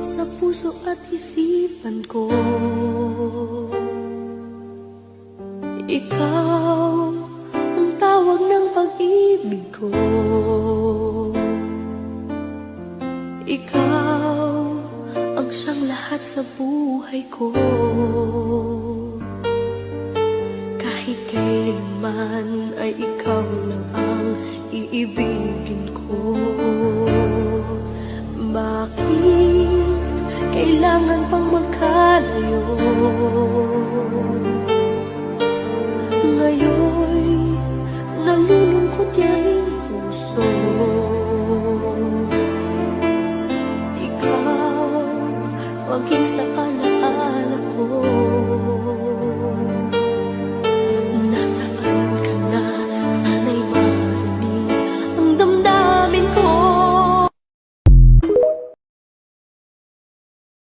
sa puso at isipan ko. Ikaw ang tawag ng pag-ibig ko. Ikaw ang siyang lahat sa buhay ko. Kahit kailan ay ikaw lang ang iibigin ko. Bakit kailangan pang magkalayo? Ngayon'y nalulungkot yan puso. Ikaw maging sa alaala ko.